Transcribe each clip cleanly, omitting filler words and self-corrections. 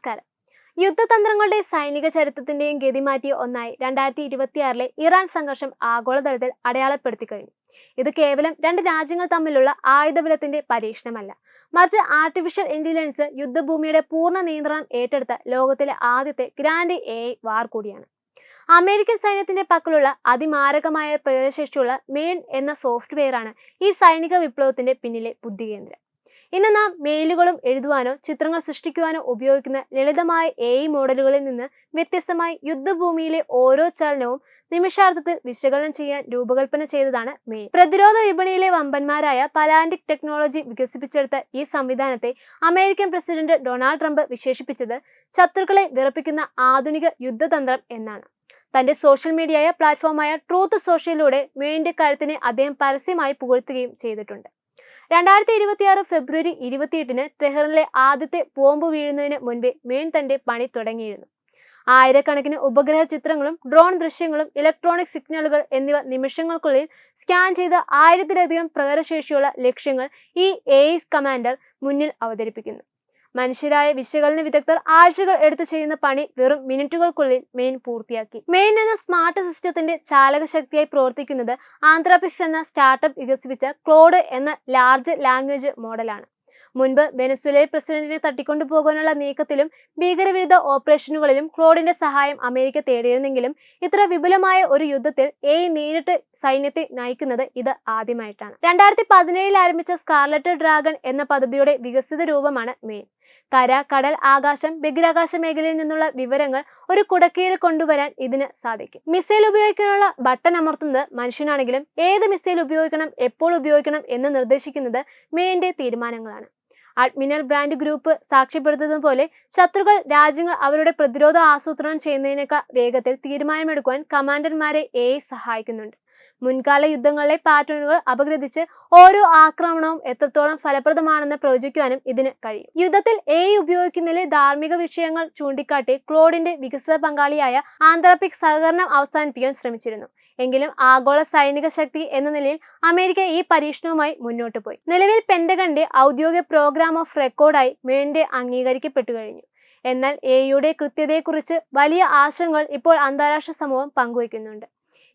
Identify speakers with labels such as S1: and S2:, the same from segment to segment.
S1: നമസ്കാരം. യുദ്ധതന്ത്രങ്ങളുടെ സൈനിക ചരിത്രത്തിന്റെയും ഗതി മാറ്റിയ ഒന്നായി 2026 ഇറാൻ സംഘർഷം ആഗോളതലത്തിൽ അടയാളപ്പെടുത്തി കഴിഞ്ഞു. ഇത് കേവലം രണ്ട് രാജ്യങ്ങൾ തമ്മിലുള്ള ആയുധബലത്തിന്റെ പരീക്ഷണമല്ല, മറിച്ച് ആർട്ടിഫിഷ്യൽ ഇന്റലിജൻസ് യുദ്ധഭൂമിയുടെ പൂർണ്ണ നിയന്ത്രണം ഏറ്റെടുത്ത ലോകത്തിലെ ആദ്യത്തെ ഗ്രാൻഡ് AI വാർ കൂടിയാണ്. അമേരിക്കൻ സൈന്യത്തിന്റെ പക്കലുള്ള അതിമാരകമായ പ്രേരശേഷിയുള്ള മെയിൻ എന്ന സോഫ്റ്റ്വെയറാണ് ഈ സൈനിക വിപ്ലവത്തിന്റെ പിന്നിലെ ബുദ്ധികേന്ദ്രം. ഇന്ന് നാം മെയിലുകളും എഴുതുവാനോ ചിത്രങ്ങൾ സൃഷ്ടിക്കുവാനോ ഉപയോഗിക്കുന്ന ലളിതമായ AI മോഡലുകളിൽ നിന്ന് വ്യത്യസ്തമായി യുദ്ധഭൂമിയിലെ ഓരോ ചലനവും നിമിഷാർദ്ധത്തിൽ വിശകലനം ചെയ്യാൻ രൂപകൽപ്പന ചെയ്തതാണ് മെയിൻ. പ്രതിരോധ വിപണിയിലെ വമ്പന്മാരായ പലാന്റിക് ടെക്നോളജി വികസിപ്പിച്ചെടുത്ത ഈ സംവിധാനത്തെ അമേരിക്കൻ പ്രസിഡന്റ് ഡൊണാൾഡ് ട്രംപ് വിശേഷിപ്പിച്ചത് ശത്രുക്കളെ വിറപ്പിക്കുന്ന ആധുനിക യുദ്ധതന്ത്രം എന്നാണ്. തന്റെ സോഷ്യൽ മീഡിയയായ പ്ലാറ്റ്ഫോമായ ട്രൂത്ത് സോഷ്യലിലൂടെ മെയിന്റെ കരുത്തിനെ അദ്ദേഹം പരസ്യമായി പുകഴ്ത്തുകയും ചെയ്തിട്ടുണ്ട്. 2026 ഫെബ്രുവരി 28-ന് ടെഹ്റാനിലെ ആദ്യത്തെ ബോംബ് വീഴുന്നതിന് മുൻപേ മെയിൻ തന്റെ പണി തുടങ്ങിയിരുന്നു. ആയിരക്കണക്കിന് ഉപഗ്രഹ ചിത്രങ്ങളും ഡ്രോൺ ദൃശ്യങ്ങളും ഇലക്ട്രോണിക് സിഗ്നലുകൾ എന്നിവ നിമിഷങ്ങൾക്കുള്ളിൽ സ്കാൻ ചെയ്ത് 1000-ലധികം പ്രഹരശേഷിയുള്ള ലക്ഷ്യങ്ങൾ ഈ AI കമാൻഡർ മുന്നിൽ അവതരിപ്പിക്കുന്നു. മനുഷ്യരായ വിശകലന വിദഗ്ധർ ആഴ്ചകൾ എടുത്തു ചെയ്യുന്ന പണി വെറും മിനിറ്റുകൾക്കുള്ളിൽ മെയിൻ പൂർത്തിയാക്കി. മെയിൻ എന്ന സ്മാർട്ട് സിസ്റ്റത്തിന്റെ ചാലകശക്തിയായി പ്രവർത്തിക്കുന്നത് ആന്ത്രോപിക്സ് എന്ന സ്റ്റാർട്ടപ്പ് വികസിപ്പിച്ച ക്ലോഡ് എന്ന ലാർജ് ലാംഗ്വേജ് മോഡലാണ്. മുൻപ് വെനസ്വേലയിൽ പ്രസിഡന്റിനെ തട്ടിക്കൊണ്ടുപോകാനുള്ള നീക്കത്തിലും ഭീകരവിരുദ്ധ ഓപ്പറേഷനുകളിലും ക്ലോഡിന്റെ സഹായം അമേരിക്ക തേടിയിരുന്നെങ്കിലും ഇത്ര വിപുലമായ ഒരു യുദ്ധത്തിൽ AI നേരിട്ട് സൈന്യത്തെ നയിക്കുന്നത് ഇത് ആദ്യമായിട്ടാണ്. 2017 ആരംഭിച്ച സ്കാർലറ്റ് ഡ്രാഗൺ എന്ന പദ്ധതിയുടെ വികസിത രൂപമാണ് മെയിൻ. കര, കടൽ, ആകാശം, ബഹിരാകാശ മേഖലയിൽ നിന്നുള്ള വിവരങ്ങൾ ഒരു കുടക്കീഴിൽ കൊണ്ടുവരാൻ ഇതിന് സാധിക്കും. മിസൈൽ ഉപയോഗിക്കാനുള്ള ബട്ടൺ അമർത്തുന്നത് മനുഷ്യനാണെങ്കിലും ഏത് മിസൈൽ ഉപയോഗിക്കണം, എപ്പോൾ ഉപയോഗിക്കണം എന്ന് നിർദ്ദേശിക്കുന്നത് മെയിന്റെ തീരുമാനങ്ങളാണ്. അഡ്മിറൽ ബ്രാൻഡ് ഗ്രൂപ്പ് സാക്ഷ്യപ്പെടുത്തുന്നത് പോലെ ശത്രുക്കൾ രാജ്യങ്ങൾ അവരുടെ പ്രതിരോധ ആസൂത്രണം ചെയ്യുന്നതിനേക്കാൾ വേഗത്തിൽ തീരുമാനമെടുക്കുവാൻ കമാൻഡർമാരെ AI സഹായിക്കുന്നുണ്ട്. മുൻകാല യുദ്ധങ്ങളിലെ പാറ്റേണുകൾ അപഗ്രഥിച്ച് ഓരോ ആക്രമണവും എത്രത്തോളം ഫലപ്രദമാണെന്ന് പ്രവചിക്കുവാനും ഇതിന് കഴിയും. യുദ്ധത്തിൽ AI ഉപയോഗിക്കുന്നതിലെ ധാർമ്മിക വിഷയങ്ങൾ ചൂണ്ടിക്കാട്ടി ക്ലോഡിന്റെ വികസിത പങ്കാളിയായ ആന്ത്രോപിക് സഹകരണം അവസാനിപ്പിക്കാൻ ശ്രമിച്ചിരുന്നു. എങ്കിലും ആഗോള സൈനിക ശക്തി എന്ന നിലയിൽ അമേരിക്ക ഈ പരീക്ഷണവുമായി മുന്നോട്ട് പോയി. നിലവിൽ പെന്റഗണിന്റെ ഔദ്യോഗിക പ്രോഗ്രാം ഓഫ് റെക്കോർഡായി മെയിന്റെ അംഗീകരിക്കപ്പെട്ടു കഴിഞ്ഞു. എന്നാൽ AIയുടെ കൃത്യതയെക്കുറിച്ച് വലിയ ആശങ്കകൾ ഇപ്പോൾ അന്താരാഷ്ട്ര സമൂഹം പങ്കുവയ്ക്കുന്നുണ്ട്.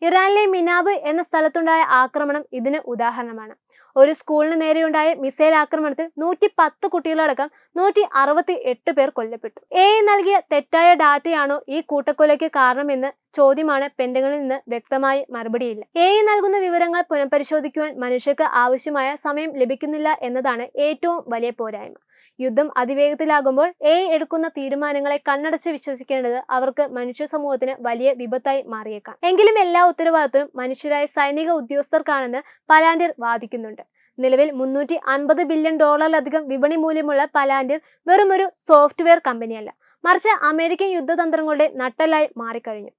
S1: ഇറാനിലെ മിനാബ് എന്ന സ്ഥലത്തുണ്ടായ ആക്രമണം ഇതിന് ഉദാഹരണമാണ്. ഒരു സ്കൂളിന് നേരെയുണ്ടായ മിസൈൽ ആക്രമണത്തിൽ 110 കുട്ടികളടക്കം 168 പേർ കൊല്ലപ്പെട്ടു. AI നൽകിയ തെറ്റായ ഡാറ്റയാണോ ഈ കൂട്ടക്കൊലയ്ക്ക് കാരണമെന്ന് ചോദ്യമാണ് പെന്റഗണിൽ നിന്ന് വ്യക്തമായ മറുപടിയില്ല. AI നൽകുന്ന വിവരങ്ങൾ പുനഃപരിശോധിക്കുവാൻ മനുഷ്യർക്ക് ആവശ്യമായ സമയം ലഭിക്കുന്നില്ല എന്നതാണ് ഏറ്റവും വലിയ പോരായ്മ. യുദ്ധം അതിവേഗത്തിലാകുമ്പോൾ AI എടുക്കുന്ന തീരുമാനങ്ങളെ കണ്ണടച്ച് വിശ്വസിക്കേണ്ടത് അവർക്ക് മനുഷ്യ സമൂഹത്തിന് വലിയ വിപത്തായി മാറിയേക്കാം. എങ്കിലും എല്ലാ ഉത്തരവാദിത്വവും മനുഷ്യരായ സൈനിക ഉദ്യോഗസ്ഥർക്കാണെന്ന് പലാന്റിർ വാദിക്കുന്നുണ്ട്. നിലവിൽ $350 ബില്യൺ വിപണി മൂല്യമുള്ള പലാന്റിർ വെറുമൊരു സോഫ്റ്റ്വെയർ കമ്പനിയല്ല, മറിച്ച് അമേരിക്കൻ യുദ്ധതന്ത്രങ്ങളുടെ നട്ടെല്ലായി മാറിക്കഴിഞ്ഞു.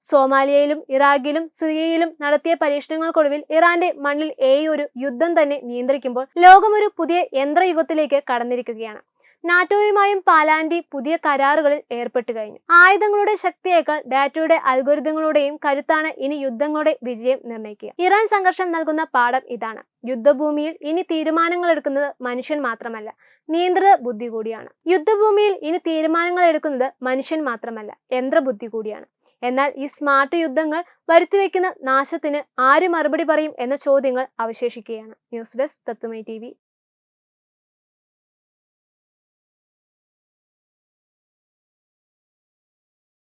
S1: സോമാലിയയിലും ഇറാഖിലും സിറിയയിലും നടത്തിയ പരീക്ഷണങ്ങൾക്കൊടുവിൽ ഇറാന്റെ മണ്ണിൽ AI ഒരു യുദ്ധം തന്നെ നിയന്ത്രിക്കുമ്പോൾ ലോകം ഒരു പുതിയ യന്ത്രയുഗത്തിലേക്ക് കടന്നിരിക്കുകയാണ്. നാറ്റോയുമായും പാലാന്റി പുതിയ കരാറുകളിൽ ഏർപ്പെട്ടു കഴിഞ്ഞു. ആയുധങ്ങളുടെ ശക്തിയേക്കാൾ ഡാറ്റയുടെ അൽഗോരിതങ്ങളുടെയും കരുത്താണ് ഇനി യുദ്ധങ്ങളുടെ വിജയം നിർണ്ണയിക്കുക. ഇറാൻ സംഘർഷം നൽകുന്ന പാഠം ഇതാണ്: യുദ്ധഭൂമിയിൽ ഇനി തീരുമാനങ്ങൾ എടുക്കുന്നത് മനുഷ്യൻ മാത്രമല്ല, നിയന്ത്രിത ബുദ്ധി കൂടിയാണ്. യുദ്ധഭൂമിയിൽ ഇനി തീരുമാനങ്ങൾ എടുക്കുന്നത് മനുഷ്യൻ മാത്രമല്ല, യന്ത്രബുദ്ധി കൂടിയാണ്. എന്നാൽ ഈ സ്മാർട്ട് യുദ്ധങ്ങൾ വരുത്തിവെക്കുന്ന നാശത്തിന് ആര് മറുപടി പറയും എന്ന ചോദ്യങ്ങൾ അവശേഷിക്കുകയാണ്. ന്യൂസ് ഡെസ്ക് തത്വമൈ TV.